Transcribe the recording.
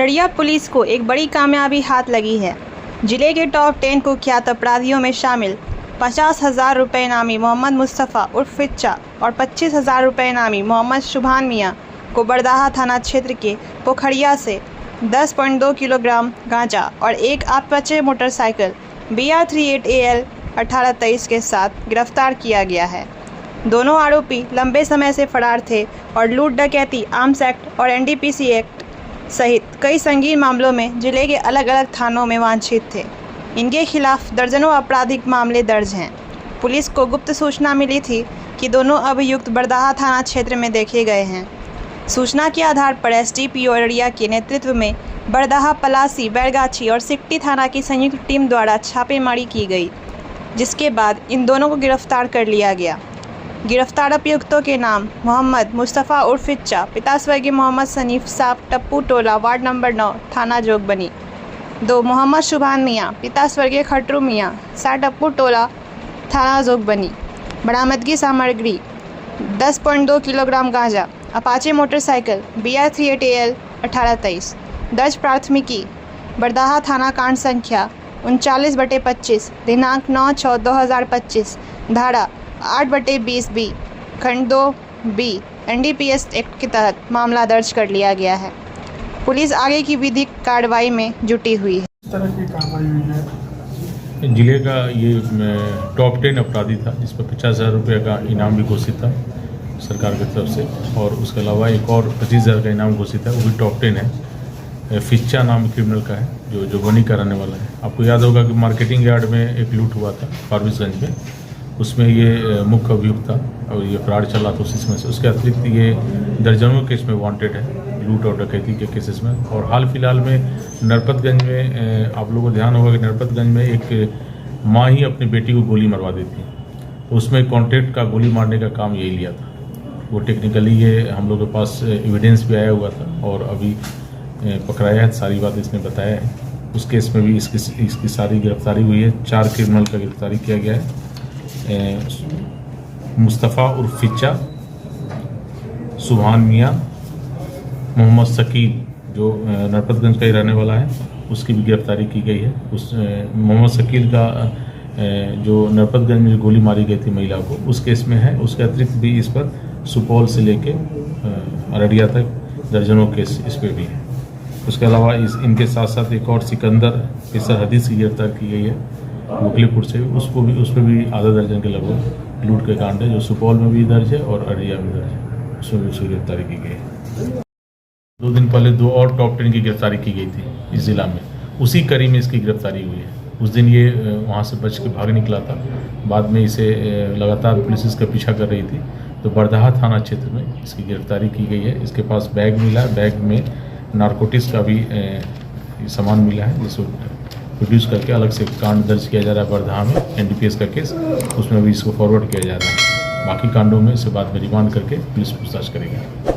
Araria police को एक बड़ी कामयाबी हाथ लगी है। जिले के टॉप 10 कुख्यात अपराधियों में शामिल 50,000 रुपये इनामी मोहम्मद मुस्तफ़ा उर्फ फिच्चा और 25,000 रुपये इनामी मोहम्मद शुभान मियाँ को बरदाहा थाना क्षेत्र के पोखरिया से 10.2 किलोग्राम गांजा और एक अपाचे मोटरसाइकिल BR38AL 1823 के साथ गिरफ्तार किया गया है। दोनों आरोपी लंबे समय से फरार थे और लूट डकैती, आर्म्स एक्ट और NDPC एक्ट सहित कई संगीन मामलों में जिले के अलग अलग थानों में वांछित थे। इनके खिलाफ दर्जनों आपराधिक मामले दर्ज हैं। पुलिस को गुप्त सूचना मिली थी कि दोनों अभियुक्त बरदाहा थाना क्षेत्र में देखे गए हैं। सूचना के आधार पर SDPO अररिया के नेतृत्व में बरदाहा, पलासी, बैरगाछी और सिकटी थाना की संयुक्त टीम द्वारा छापेमारी की गई, जिसके बाद इन दोनों को गिरफ्तार कर लिया गया। गिरफ्तार अभियुक्तों के नाम मोहम्मद मुस्तफ़ा उर्फ फिच्चा, पिता स्वर्गीय मोहम्मद सनीफ साहब, टप्पू टोला, वार्ड नंबर 9, थाना जोगबनी। 2 मोहम्मद शुभान मियाँ, पिता स्वर्गीय खटरू मियाँ, सा टप्पू टोला, थाना जोगबनी। बरामदगी सामग्री 10.2 किलोग्राम गांजा, अपाचे मोटरसाइकिल BR38AL 1823। दर्ज प्राथमिकी बरदाहा थाना, कांड संख्या 39/25, दिनांक 9/6/2025, धारा 8/20B, खंड 2B NDPS एक्ट के तहत मामला दर्ज कर लिया गया है। पुलिस आगे की विधिक कार्रवाई में जुटी हुई है। इस तरह की कार्रवाई हुई है। जिले का ये टॉप 10 अपराधी था, जिस पर 50,000 रुपये का इनाम भी घोषित था सरकार की तरफ से, और उसके अलावा एक और 25,000 का इनाम घोषित है, वो भी टॉप 10 है। फिच्चा नाम क्रिमिनल का है, जो जोगबनी का रहने वाला है। आपको याद होगा कि मार्केटिंग यार्ड में एक लूट हुआ था फारबिसगंज में, उसमें ये मुख्य अभियुक्त था और ये फ्रॉड चला था उसमें से। उसके अतिरिक्त ये दर्जनों केस में वांटेड है, लूट और डकैती के केसेस में। और हाल फिलहाल में नरपतगंज में आप लोगों को ध्यान होगा कि नरपतगंज में एक माँ ही अपनी बेटी को गोली मरवा देती है, तो उसमें कॉन्ट्रैक्ट का गोली मारने का काम यही लिया था। वो टेक्निकली ये हम लोग के पास एविडेंस भी आया हुआ था और अभी पकड़ाया है, सारी बात इसने बताया है। उस केस में भी इसकी सारी गिरफ्तारी हुई है। 4 क्रिमिनल का गिरफ्तारी किया गया है। मुस्तफ़ा उर्फ फिच्चा, सुभान मियाँ, मोहम्मद शकील जो नरपतगंज का ही रहने वाला है, उसकी भी गिरफ्तारी की गई है। उस मोहम्मद शकील का जो नरपतगंज में गोली मारी गई थी महिला को, उस केस में है। उसके अतिरिक्त भी इस पर सुपौल से लेके अररिया तक दर्जनों केस इस पर भी है। उसके अलावा इनके साथ साथ एक और सिकंदर इस हदीस की गिरफ्तार की गई है मुखलीपुर से। उस पर भी आधा दर्जन के लगभग लूट के कांड है, जो सुपौल में भी दर्ज है और अररिया में दर्ज है। उसमें भी उसकी गिरफ्तारी की गई है। 2 दिन पहले 2 और टॉप 10 की गिरफ्तारी की गई थी इस जिला में। उसी कड़ी में इसकी गिरफ्तारी हुई है। उस दिन ये वहाँ से बच के भाग निकला था। बाद में इसे लगातार पुलिस इसका पीछा कर रही थी, तो बरदाहा थाना क्षेत्र में इसकी गिरफ्तारी की गई है। इसके पास बैग मिला, बैग में नारकोटिक्स का भी सामान मिला है, जिसको प्रोड्यूस करके अलग से कांड दर्ज किया जा रहा है बरदाहा में, NDPS का केस, उसमें भी इसको फॉरवर्ड किया जा रहा है। बाकी कांडों में इसे बाद में रिमांड करके पुलिस पूछताछ करेगी।